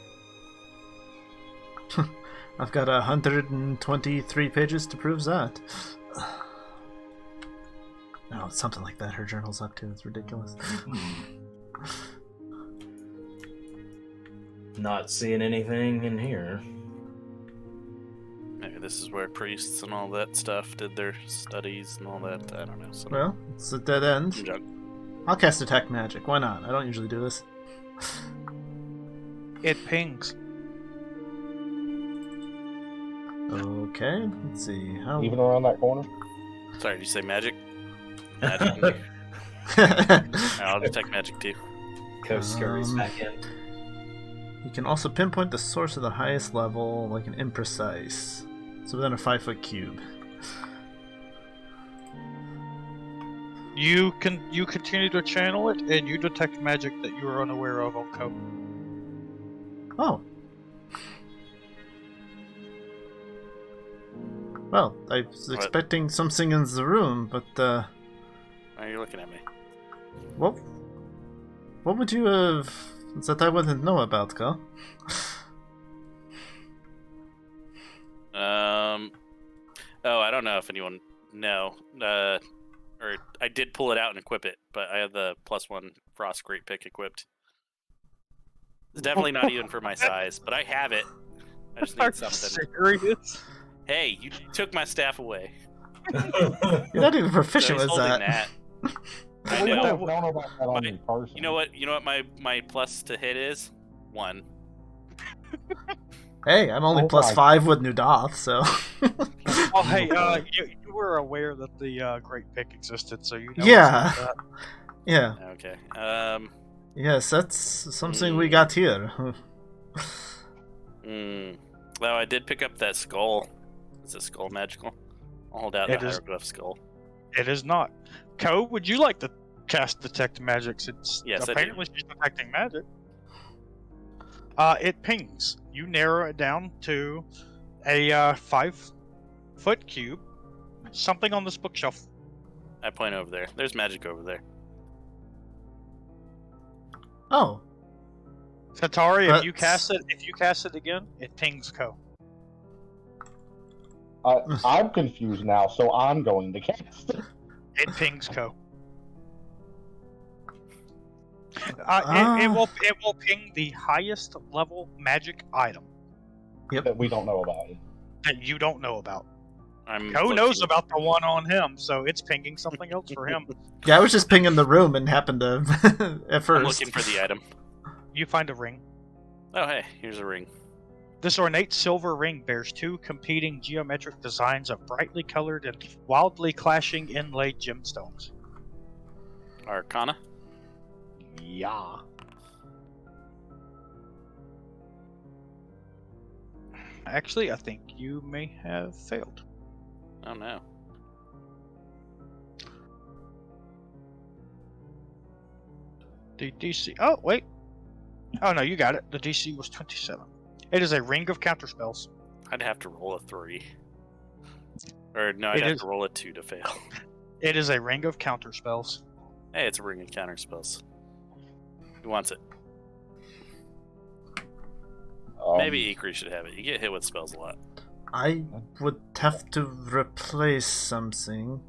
I've got 123 pages to prove that. No, it's something like that her journal's up to. It's ridiculous. Not seeing anything in here. Maybe this is where priests and all that stuff did their studies and all that. I don't know. Some Well, it's a dead end. junk. I'll cast Detect Magic. Why not? I don't usually do this. It pings. Okay, let's see. How... Even around that corner? Sorry, did you say magic? Magic. I'll detect magic too. Coast scurries back in. You can also pinpoint the source of the highest level, like an imprecise. So within a 5-foot cube. You continue to channel it, and you detect magic that you are unaware of on Ko. Oh. Well, I was What? expecting something in the room, but Why are you looking at me? what would you have that I wouldn't know about, Ko? Oh, I don't know if anyone know. Or I did pull it out and equip it, but I have the +1 Frost Great Pick equipped. It's definitely not even for my size, but I have it. I just need something. Serious? Hey, you took my staff away. You're not even proficient So he's with holding that. I We know. don't know about that on your person. You know what my plus to hit is? 1. Hey, I'm only Oh plus my- 5 with Nudoth, so. Oh, hey, you were aware that the Great Pick existed, so you know. Yeah. it's like that. Yeah. Okay. Yes, that's something we got here. Well, I did pick up that skull. Is the skull magical? I'll hold out It the is. hieroglyph skull. It is not. Ko, would you like to cast Detect Magic since Yes, I do. apparently she's detecting magic? It pings. You narrow it down to a 5-foot cube. Something on this bookshelf. I point over there. There's magic over there. Oh. Setari, if That's- you cast it again, it pings Ko. I'm confused now, so I'm going to cast it. It pings Ko. It will ping the highest level magic item That we don't know about. that you don't know about. I'm Ko looking- knows about the one on him, so it's pinging something else for him. Yeah, I was just pinging the room and happened to at I'm first. looking for the item. You find a ring. Oh, hey, here's a ring. This ornate silver ring bears 2 competing geometric designs of brightly colored and wildly clashing inlaid gemstones. Arcana? Yeah. Actually, I think you may have failed. Oh no. The DC. Oh, wait. Oh, no, you got it. The DC was 27. It is a ring of counterspells. I'd have to roll a 3. Or no, I'd It have is- to roll a 2 to fail. It is a ring of counterspells. Hey, it's a ring of counter spells. Who wants it? Maybe Ikrie should have it. You get hit with spells a lot. I would have to replace something.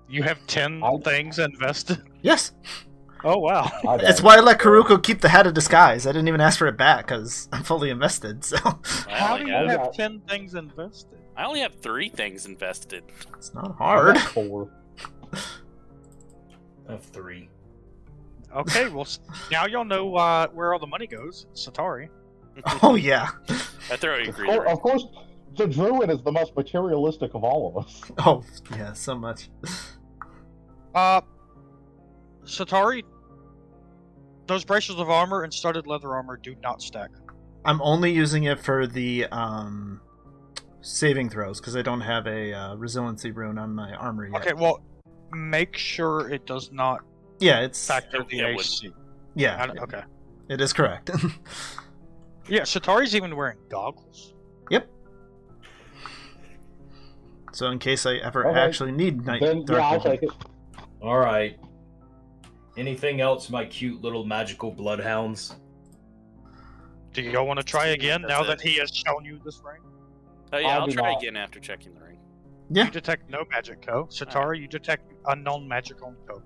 You have 10 I'll- things invested. Yes! Oh, wow. It's why I let Kuroku keep the Hat of Disguise. I didn't even ask for it back, because I'm fully invested, so... How I do only you have, have have- 10 things invested? I only have 3 things invested. It's not hard. 4. I have 3. Okay, well, now y'all know where all the money goes. Setari. Oh, yeah. I throw Ikrie the ring. Of course, the Druid is the most materialistic of all of us. Oh, yeah, so much. Setari, those braces of armor and studded leather armor do not stack. I'm only using it for the saving throws because I don't have a resiliency rune on my armor yet. Okay, well, make sure it does not Yeah, it's factor the Yeah, it AC. yeah, Okay. it is correct. Yeah, Setari's even wearing goggles. Yep. So in case I ever Okay. actually need night Then dark yeah, I'll vision. take it. All right. Anything else, my cute little magical bloodhounds? Do y'all want to try again That's now it. that he has shown you this ring? Oh yeah, I I'll do try not. again after checking the ring. Yeah. You detect no magic, Co. Setari, you detect unknown magic on Co.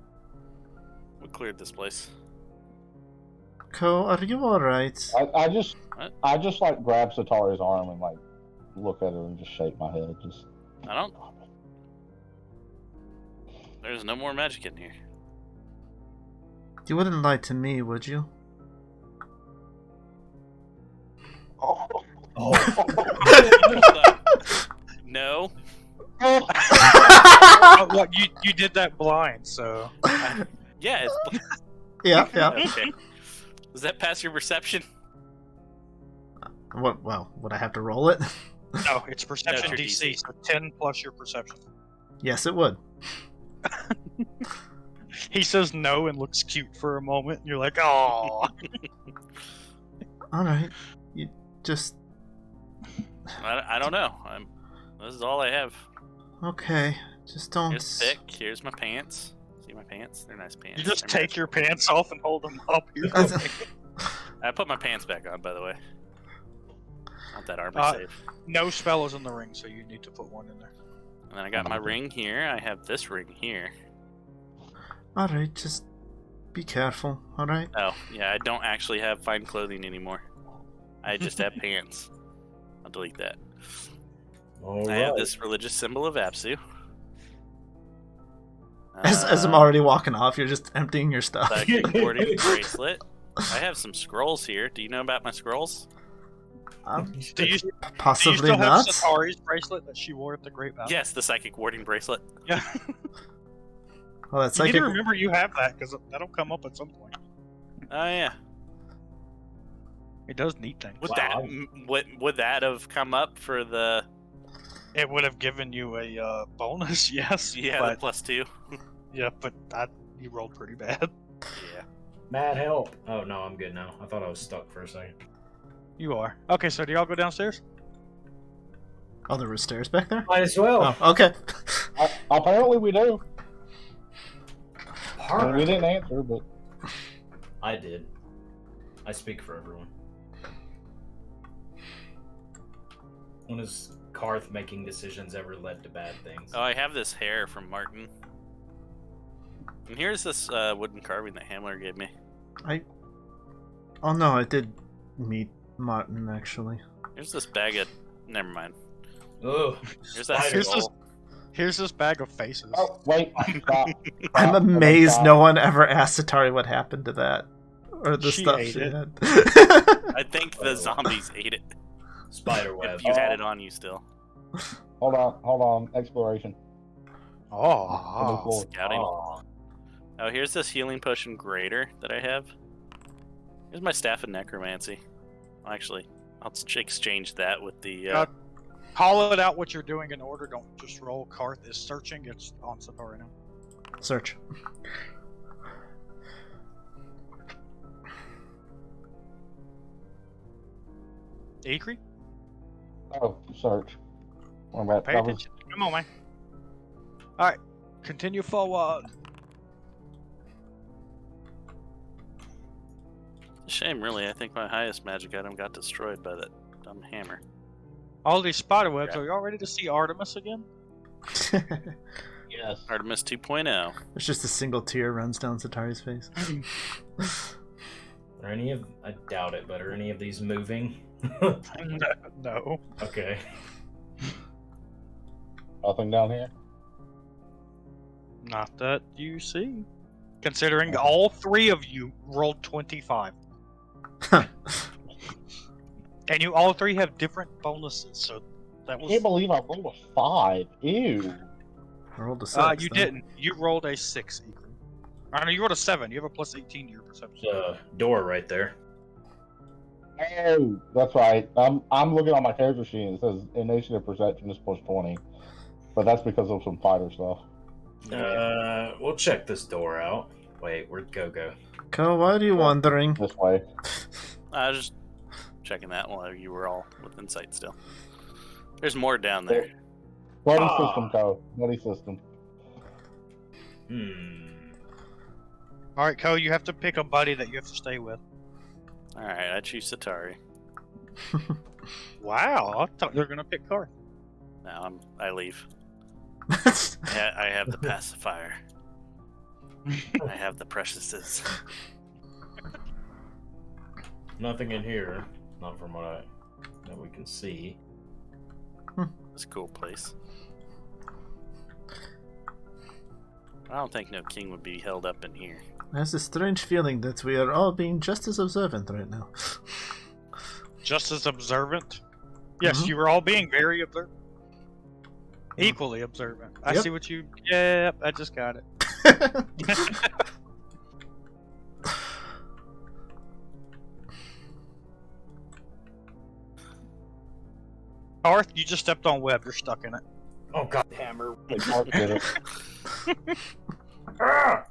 We cleared this place. Ko, are you alright? I just What? I just like grab Satari's arm and like look at her and just shake my head. Just I don't. There's no more magic in here. You wouldn't lie to me, would you? oh. No. Oh, what you did that blind, so Yeah. It's... Yeah, yeah. Okay. Does that pass your perception? What? Well, would I have to roll it? no, it's perception your DC, DC. so 10 plus your perception. Yes, it would. He says no and looks cute for a moment, and you're like, oh. All right. You just I don't know. This is all I have. okay. Just don't. Here's thick. Here's my pants. See my pants? They're nice pants. You just They're take your pants off and hold them up. Here. I put my pants back on, by the way. Want that armor Uh, safe. No spell is in the ring, so you need to put one in there. And then I got my ring here. I have this ring here. All right. Just be careful. All right. Oh, yeah, I don't actually have fine clothing anymore. I just have pants. I'll delete that. All I have right. this religious symbol of Apsu. As I'm already walking off, you're just emptying your stuff. Psychic warding bracelet. I have some scrolls here. Do you know about my scrolls? Do you Possibly still not. have Setari's bracelet that she wore at the Great Battle? Yes, the psychic warding bracelet. Yeah. Well, that's You need psychic. to remember you have that, because that'll come up at some point. Oh yeah. It does neat things. Would that have come up for the It would have given you a bonus, yes. the but, +2? yeah, but you rolled pretty bad. Yeah. Matt, help. Oh, no, I'm good now. I thought I was stuck for a second. You are. Okay, so do y'all go downstairs? Oh, there were stairs back there. Might as well. Oh, okay. Apparently we do. I mean, we Hard. didn't answer, but I did. I speak for everyone. When has Karth making decisions ever led to bad things? Oh, I have this hair from Martin. And here's this wooden carving that Hamler gave me. Oh no, I did meet Martin actually. Here's this bag of. Never mind. Ugh. Here's that Here's skull. Here's this bag of faces. oh wait, stop. I'm Stop. amazed Stop. no one ever asked Setari what happened to that. Or the She stuff ate she it. had. I think the zombies ate it. Spiderweb. If you had it on you still. Hold on. Exploration. Oh. Scouting. Aw. Oh, here's this healing potion greater that I have. Here's my staff of necromancy. Well, actually, I'll exchange that with the. Call it out what you're doing in order. Don't just roll. Karth is searching. It's on Setari now. Search. Ikrie? Oh, search. What about Pay that was- attention. Come on, man. Alright. Continue forward. Shame, really. I think my highest magic item got destroyed by that dumb hammer. All these spiderwebs. Yeah. Are y'all ready to see Artemis again? Yes. Artemis 2.0. It's just a single tear runs down Setari's face. Are any of I doubt it, but are any of these moving? No. Okay. Nothing down here. Not that you see. Considering all three of you rolled 25. And you all three have different bonuses, so that I was... can't believe I rolled a 5. Ew. I rolled a 6. you though. didn't. You rolled a 6, Ikrie. I know you rolled a 7. You have a plus 18 to your perception. There's a door right there. Oh, that's right. I'm looking on my character sheet and it says initiative perception is plus 20. But that's because of some fighter stuff. We'll check this door out. Wait, where'd go? Co, why are you wandering? This way. I was just checking that while you were all within sight still. There's more down there. Bloody system, Co. Bloody system. All right, Ko, you have to pick a buddy that you have to stay with. All right, I choose Setari. Wow, I thought you were gonna pick Karth. Now I leave. I have the pacifier. I have the preciouses. Nothing in here. Not from what that we can see. It's a cool place. I don't think no king would be held up in here. I have a strange feeling that we are all being just as observant right now. Just as observant? Yes, you were all being very observant. Equally observant. I Yep. see what you... Yep, I just got it. Karth, you just stepped on web. You're stuck in it. Oh god, hammer! Like Mark did it. Ah!